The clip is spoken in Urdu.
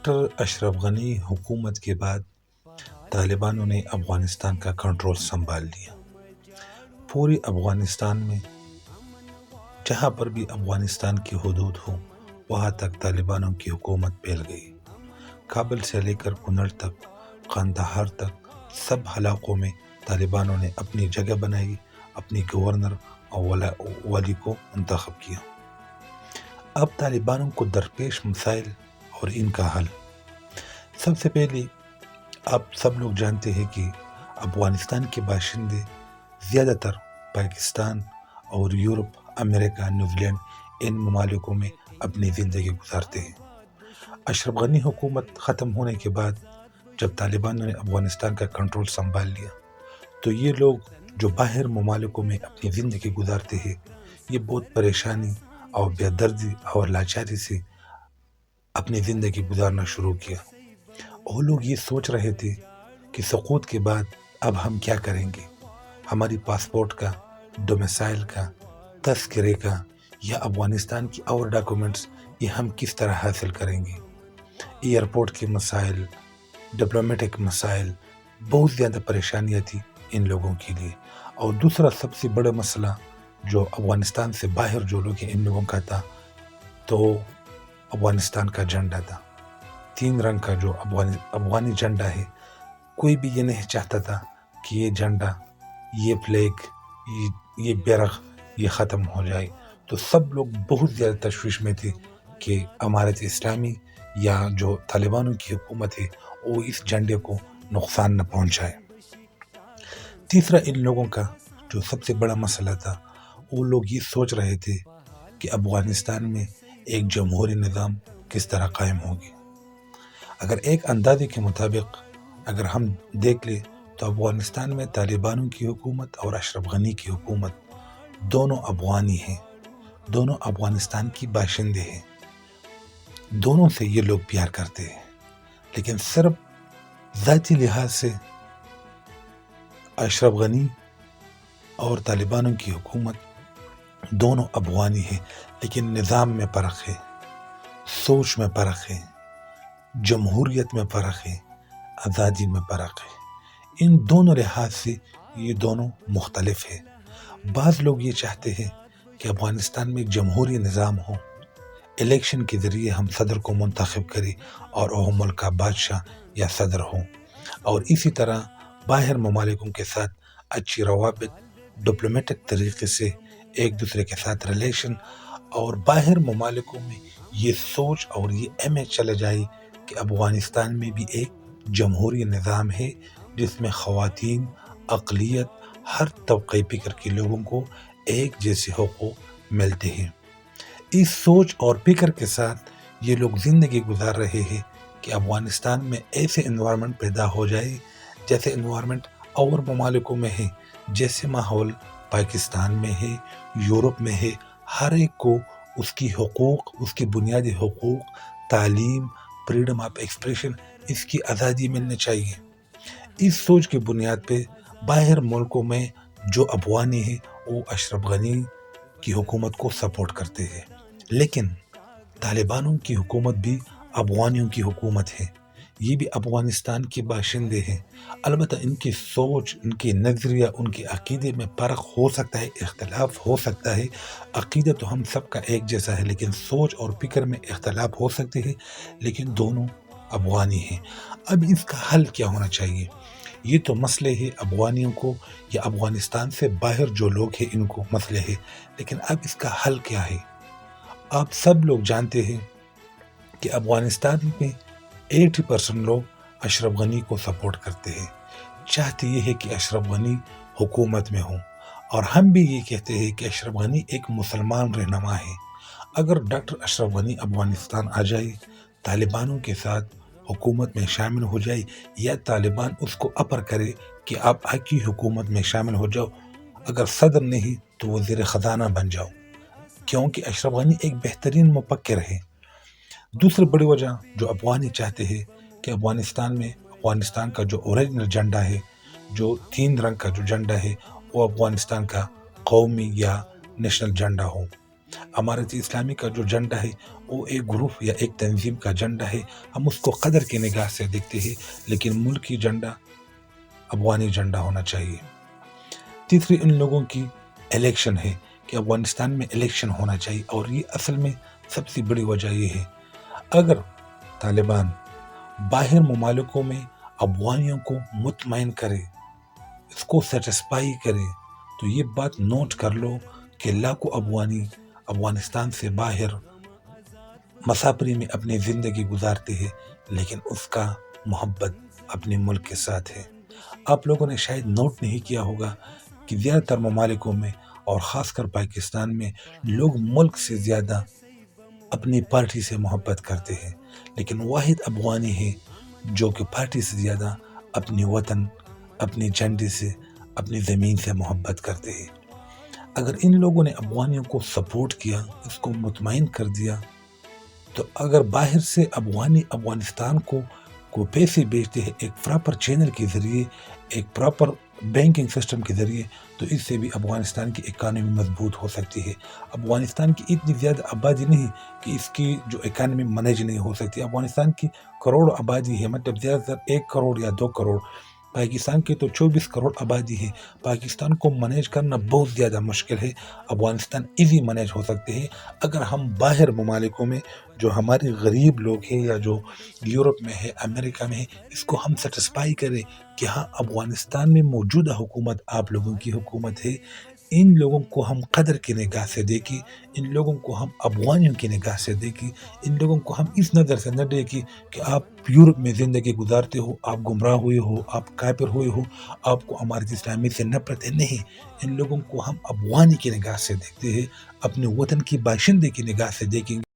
ڈاکٹر اشرف غنی حکومت کے بعد طالبانوں نے افغانستان کا کنٹرول سنبھال لیا۔ پوری افغانستان میں جہاں پر بھی افغانستان کی حدود ہو وہاں تک طالبانوں کی حکومت پھیل گئی۔ کابل سے لے کر کنڑ تک، قندھار تک، سب علاقوں میں طالبانوں نے اپنی جگہ بنائی، اپنی گورنر اور والی کو منتخب کیا۔ اب طالبانوں کو درپیش مسائل اور ان کا حل۔ سب سے پہلے آپ سب لوگ جانتے ہیں کہ افغانستان کے باشندے زیادہ تر پاکستان اور یورپ، امریکہ، نیوزی لینڈ ان ممالکوں میں اپنی زندگی گزارتے ہیں۔ اشرف غنی حکومت ختم ہونے کے بعد جب طالبانوں نے افغانستان کا کنٹرول سنبھال لیا تو یہ لوگ جو باہر ممالکوں میں اپنی زندگی گزارتے ہیں یہ بہت پریشانی اور بے دردی اور لاچاری سے اپنی زندگی گزارنا شروع کیا۔ وہ لوگ یہ سوچ رہے تھے کہ سقوط کے بعد اب ہم کیا کریں گے، ہماری پاسپورٹ کا، ڈومیسائل کا، تذکرے کا یا افغانستان کی اور ڈاکومنٹس یہ ہم کس طرح حاصل کریں گے۔ ایئرپورٹ کے مسائل، ڈپلومیٹک مسائل، بہت زیادہ پریشانیاں تھی ان لوگوں کے لیے۔ اور دوسرا سب سے بڑا مسئلہ جو افغانستان سے باہر جو لوگ ہیں ان لوگوں کا تھا تو افغانستان کا جھنڈا تھا، 3 رنگ کا جو افغانی جھنڈا ہے۔ کوئی بھی یہ نہیں چاہتا تھا کہ یہ جھنڈا، یہ فلیگ، یہ بیرغ یہ ختم ہو جائے۔ تو سب لوگ بہت زیادہ تشویش میں تھے کہ امارت اسلامی یا جو طالبانوں کی حکومت ہے وہ اس جھنڈے کو نقصان نہ پہنچائے۔ تیسرا ان لوگوں کا جو سب سے بڑا مسئلہ تھا، وہ لوگ یہ سوچ رہے تھے کہ افغانستان میں ایک جمہوری نظام کس طرح قائم ہوگی۔ اگر ایک اندازے کے مطابق اگر ہم دیکھ لیں تو افغانستان میں طالبانوں کی حکومت اور اشرف غنی کی حکومت دونوں افغانی ہیں، دونوں افغانستان کی باشندے ہیں، دونوں سے یہ لوگ پیار کرتے ہیں، لیکن صرف ذاتی لحاظ سے اشرف غنی اور طالبانوں کی حکومت دونوں افغانی ہیں، لیکن نظام میں فرق ہے، سوچ میں فرق ہے، جمہوریت میں فرق ہے، آزادی میں فرق ہے۔ ان دونوں لحاظ سے یہ دونوں مختلف ہیں۔ بعض لوگ یہ چاہتے ہیں کہ افغانستان میں ایک جمہوری نظام ہو، الیکشن کے ذریعے ہم صدر کو منتخب کریں اور وہ ملک کا بادشاہ یا صدر ہوں، اور اسی طرح باہر ممالکوں کے ساتھ اچھی روابط، ڈپلومیٹک طریقے سے ایک دوسرے کے ساتھ ریلیشن، اور باہر ممالکوں میں یہ سوچ اور یہ امیج چلے جائے کہ افغانستان میں بھی ایک جمہوری نظام ہے جس میں خواتین، اقلیت، ہر طبقے فکر کے لوگوں کو ایک جیسے حقوق ملتے ہیں۔ اس سوچ اور فکر کے ساتھ یہ لوگ زندگی گزار رہے ہیں کہ افغانستان میں ایسے انوائرمنٹ پیدا ہو جائے جیسے انوائرمنٹ اور ممالکوں میں ہے، جیسے ماحول پاکستان میں ہے، یورپ میں ہے۔ ہر ایک کو اس کی حقوق، اس کی بنیادی حقوق، تعلیم، فریڈم آف ایکسپریشن، اس کی آزادی ملنی چاہیے۔ اس سوچ کی بنیاد پہ باہر ملکوں میں جو افغانی ہیں وہ اشرف غنی کی حکومت کو سپورٹ کرتے ہیں، لیکن طالبانوں کی حکومت بھی افغانیوں کی حکومت ہے، یہ بھی افغانستان کے باشندے ہیں۔ البتہ ان کی سوچ، ان کے نظریہ، ان کے عقیدے میں فرق ہو سکتا ہے، اختلاف ہو سکتا ہے۔ عقیدہ تو ہم سب کا ایک جیسا ہے، لیکن سوچ اور فکر میں اختلاف ہو سکتے ہیں، لیکن دونوں افغانی ہیں۔ اب اس کا حل کیا ہونا چاہیے؟ یہ تو مسئلے ہے افغانیوں کو یا افغانستان سے باہر جو لوگ ہیں ان کو مسئلے ہے، لیکن اب اس کا حل کیا ہے؟ آپ سب لوگ جانتے ہیں کہ افغانستان میں 80% لوگ اشرف غنی کو سپورٹ کرتے ہیں، چاہتے یہ ہے کہ اشرف غنی حکومت میں ہوں، اور ہم بھی یہ کہتے ہیں کہ اشرف غنی ایک مسلمان رہنما ہے۔ اگر ڈاکٹر اشرف غنی افغانستان آ جائے، طالبانوں کے ساتھ حکومت میں شامل ہو جائے، یا طالبان اس کو اپر کرے کہ آپ کی حکومت میں شامل ہو جاؤ، اگر صدر نہیں تو وزیر خزانہ بن جاؤ، کیونکہ اشرف غنی ایک بہترین مفکر ہے۔ دوسری بڑی وجہ جو افغانی چاہتے ہیں کہ افغانستان میں افغانستان کا جو اوریجنل جھنڈا ہے، جو 3 رنگ کا جو جھنڈا ہے، وہ افغانستان کا قومی یا نیشنل جھنڈا ہو۔ امارت اسلامی کا جو جھنڈا ہے وہ ایک گروپ یا ایک تنظیم کا جھنڈا ہے، ہم اس کو قدر کی نگاہ سے دیکھتے ہیں، لیکن ملکی جھنڈا افغانی جھنڈا ہونا چاہیے۔ تیسری ان لوگوں کی الیکشن ہے کہ افغانستان میں الیکشن ہونا چاہیے، اور یہ اصل میں سب سے بڑی وجہ یہ ہے، اگر طالبان باہر ممالکوں میں افغانیوں کو مطمئن کرے، اس کو سیٹسفائی کرے، تو یہ بات نوٹ کر لو کہ لاکھوں افغانی افغانستان سے باہر مسافری میں اپنی زندگی گزارتے ہیں، لیکن اس کا محبت اپنے ملک کے ساتھ ہے۔ آپ لوگوں نے شاید نوٹ نہیں کیا ہوگا کہ زیادہ تر ممالکوں میں اور خاص کر پاکستان میں لوگ ملک سے زیادہ اپنی پارٹی سے محبت کرتے ہیں، لیکن واحد افغانی ہے جو کہ پارٹی سے زیادہ اپنی وطن، اپنی جھنڈے سے، اپنی زمین سے محبت کرتے ہیں۔ اگر ان لوگوں نے افغانیوں کو سپورٹ کیا، اس کو مطمئن کر دیا، تو اگر باہر سے افغانی افغانستان کو پیسے بیچتے ہیں ایک پراپر چینل کے ذریعے، ایک پراپر بینکنگ سسٹم کے ذریعے، تو اس سے بھی افغانستان کی اکانومی مضبوط ہو سکتی ہے۔ افغانستان کی اتنی زیادہ آبادی نہیں کہ اس کی جو اکانومی مینیج نہیں ہو سکتی۔ افغانستان کی کروڑ آبادی ہے، مطلب زیادہ تر 1 کروڑ یا 2 کروڑ، پاکستان کی تو 24 کروڑ آبادی ہے۔ پاکستان کو مینیج کرنا بہت زیادہ مشکل ہے، افغانستان ایزی مینیج ہو سکتے ہیں اگر ہم باہر ممالکوں میں جو ہمارے غریب لوگ ہیں یا جو یورپ میں ہے، امریکہ میں ہے، اس کو ہم سیٹسفائی کریں کہ ہاں افغانستان میں موجودہ حکومت آپ لوگوں کی حکومت ہے، ان لوگوں کو ہم قدر کی نگاہ سے دیکھیں، ان لوگوں کو ہم افغانیوں کی نگاہ سے دیکھیں، ان لوگوں کو ہم اس نظر سے نہ دیکھیں کہ آپ یورپ میں زندگی گزارتے ہو، آپ گمراہ ہوئے ہو، آپ کافر ہوئے ہو، آپ کو امارت اسلامی سے نفرت ہے۔ نہیں، ان لوگوں کو ہم افغانی کی نگاہ سے دیکھتے ہیں، اپنے وطن کی باشندے کی نگاہ سے دیکھیں گے۔